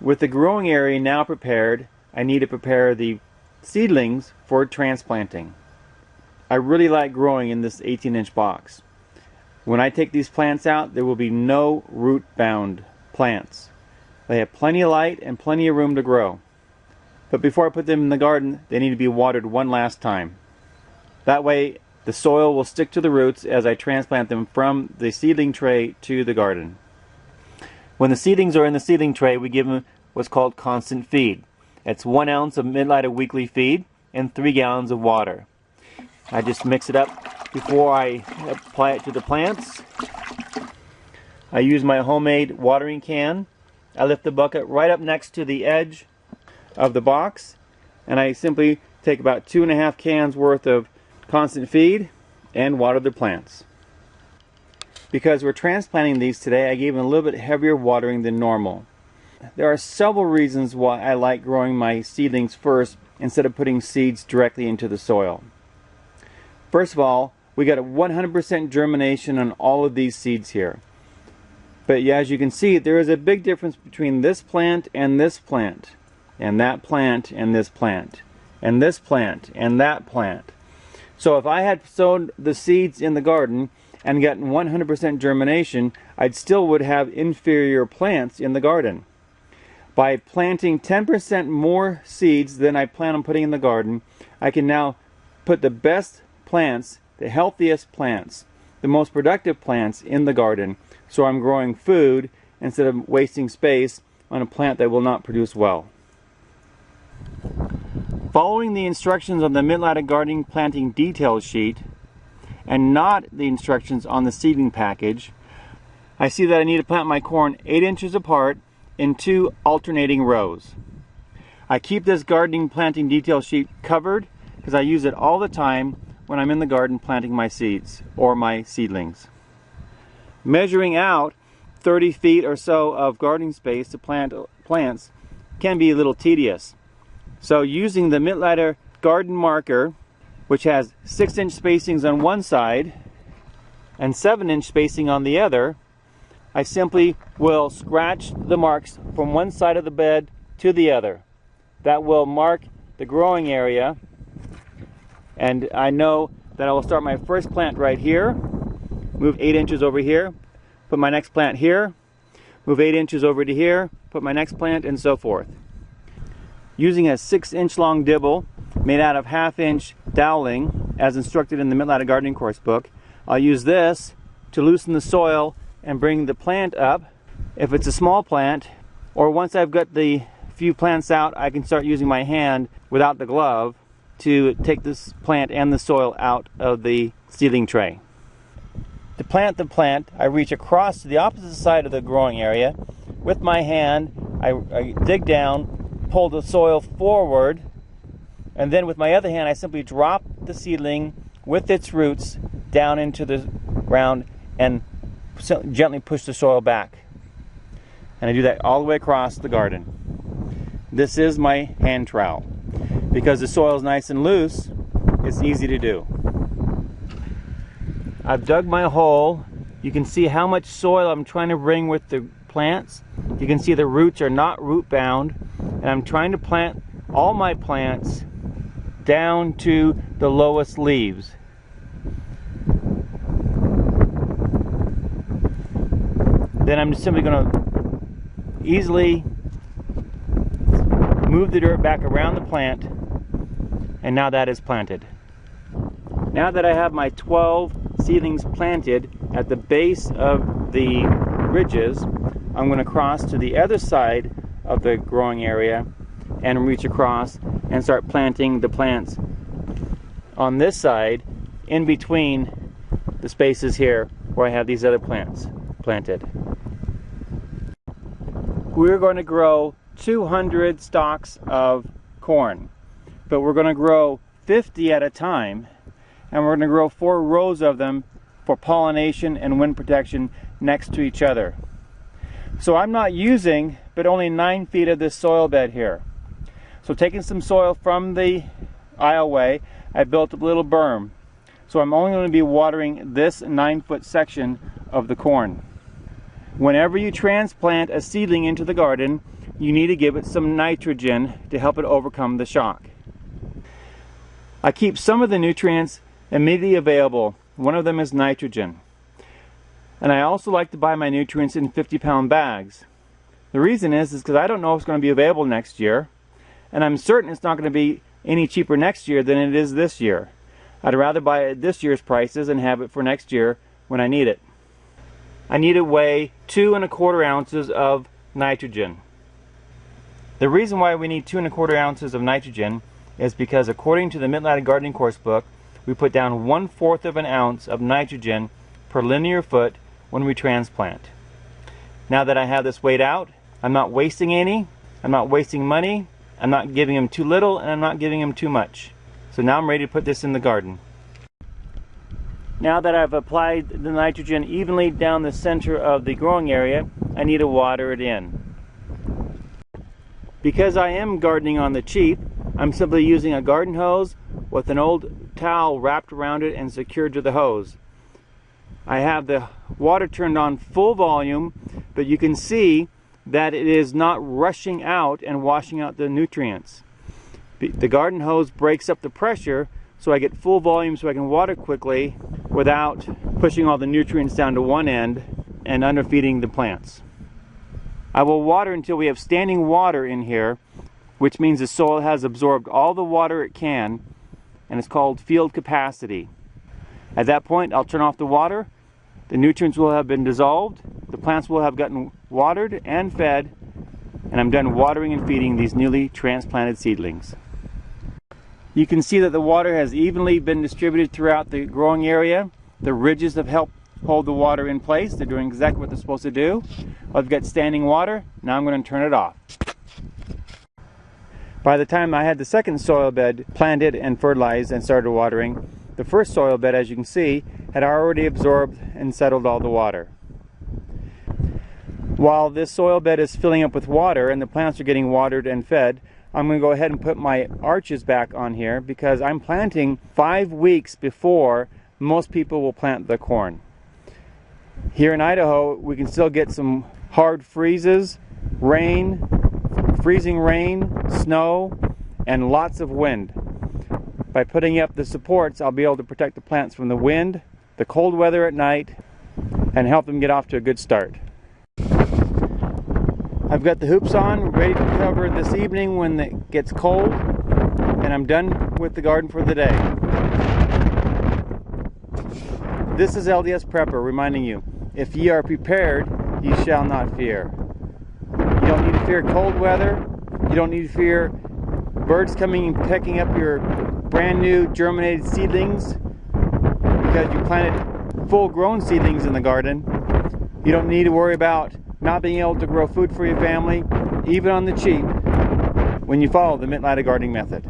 With the growing area now prepared, I need to prepare the seedlings for transplanting. I really like growing in this 18-inch box. When I take these plants out, there will be no root-bound plants. They have plenty of light and plenty of room to grow. But before I put them in the garden, they need to be watered one last time. That way, the soil will stick to the roots as I transplant them from the seedling tray to the garden. When the seedlings are in the seedling tray, we give them what's called constant feed. It's 1 ounce of Mittleider weekly feed and 3 gallons of water. I just mix it up before I apply it to the plants. I use my homemade watering can. I lift the bucket right up next to the edge of the box, and I simply take about 2.5 cans worth of constant feed and water the plants. Because we're transplanting these today, I gave them a little bit heavier watering than normal. There are several reasons why I like growing my seedlings first instead of putting seeds directly into the soil. First of all, we got a 100% germination on all of these seeds here. But yeah, as you can see, there is a big difference between this plant and this plant, and that plant and this plant, and this plant and that plant. So if I had sown the seeds in the garden and gotten 100% germination, I'd still would have inferior plants in the garden. By planting 10% more seeds than I plan on putting in the garden, I can now put the best plants, the healthiest plants, the most productive plants in the garden, so I'm growing food instead of wasting space on a plant that will not produce well. Following the instructions on the Mittleider Gardening Planting Details sheet, and not the instructions on the seedling package, I see that I need to plant my corn 8 inches apart in 2 alternating rows. I keep this gardening planting detail sheet covered because I use it all the time when I'm in the garden planting my seeds or my seedlings. Measuring out 30 feet or so of gardening space to plant plants can be a little tedious. So using the Mittleider garden marker, which has 6-inch spacings on one side and 7-inch spacing on the other, I simply will scratch the marks from one side of the bed to the other. That will mark the growing area, and I know that I will start my first plant right here, move 8 inches over here, put my next plant here, move 8 inches over to here, put my next plant, and so forth. Using a 6-inch long dibble made out of 1/2-inch doweling, as instructed in the Mittleider Gardening Course book, I'll use this to loosen the soil and bring the plant up. If it's a small plant, or once I've got the few plants out, I can start using my hand without the glove to take this plant and the soil out of the seedling tray. To plant the plant, I reach across to the opposite side of the growing area. With my hand, I dig down, pull the soil forward, and then with my other hand, I simply drop the seedling with its roots down into the ground and gently push the soil back. And I do that all the way across the garden. This is my hand trowel. Because the soil is nice and loose, it's easy to do. I've dug my hole. You can see how much soil I'm trying to bring with the plants. You can see the roots are not root bound, and I'm trying to plant all my plants down to the lowest leaves. Then I'm just simply going to easily move the dirt back around the plant, and now that is planted. Now that I have my 12 seedlings planted at the base of the ridges, I'm going to cross to the other side of the growing area and reach across and start planting the plants on this side in between the spaces here where I have these other plants planted. We're going to grow 200 stalks of corn, but we're going to grow 50 at a time, and we're going to grow 4 rows of them for pollination and wind protection next to each other. So I'm not using but only 9 feet of this soil bed here. So taking some soil from the aisleway, I built a little berm. So I'm only going to be watering this 9-foot section of the corn. Whenever you transplant a seedling into the garden, you need to give it some nitrogen to help it overcome the shock. I keep some of the nutrients immediately available. One of them is nitrogen. And I also like to buy my nutrients in 50-pound bags. The reason is because I don't know if it's going to be available next year, and I'm certain it's not going to be any cheaper next year than it is this year. I'd rather buy it at this year's prices and have it for next year when I need it. I need to weigh 2 1/4 ounces of nitrogen. The reason why we need 2 1/4 ounces of nitrogen is because according to the Mittleider Gardening Course book, we put down 1/4 of an ounce of nitrogen per linear foot when we transplant. Now that I have this weighed out, I'm not wasting any, I'm not wasting money, I'm not giving them too little, and I'm not giving them too much. So now I'm ready to put this in the garden. Now that I've applied the nitrogen evenly down the center of the growing area, I need to water it in. Because I am gardening on the cheap, I'm simply using a garden hose with an old towel wrapped around it and secured to the hose. I have the water turned on full volume, but you can see that it is not rushing out and washing out the nutrients. The garden hose breaks up the pressure so I get full volume so I can water quickly without pushing all the nutrients down to one end and underfeeding the plants. I will water until we have standing water in here, which means the soil has absorbed all the water it can, and it's called field capacity. At that point, I'll turn off the water, the nutrients will have been dissolved, the plants will have gotten watered and fed, and I'm done watering and feeding these newly transplanted seedlings. You can see that the water has evenly been distributed throughout the growing area. The ridges have helped hold the water in place. They're doing exactly what they're supposed to do. I've got standing water. Now I'm going to turn it off. By the time I had the second soil bed planted and fertilized and started watering, the first soil bed, as you can see, had already absorbed and settled all the water. While this soil bed is filling up with water and the plants are getting watered and fed, I'm going to go ahead and put my arches back on here because I'm planting 5 weeks before most people will plant the corn. Here in Idaho, we can still get some hard freezes, rain, freezing rain, snow, and lots of wind. By putting up the supports, I'll be able to protect the plants from the wind, the cold weather at night, and help them get off to a good start. I've got the hoops on, ready to cover this evening when it gets cold, and I'm done with the garden for the day. This is LDS Prepper reminding you, if ye are prepared, ye shall not fear. You don't need to fear cold weather, you don't need to fear birds coming and pecking up your brand new germinated seedlings because you planted full-grown seedlings in the garden. You don't need to worry about not being able to grow food for your family, even on the cheap, when you follow the Mittleider gardening method.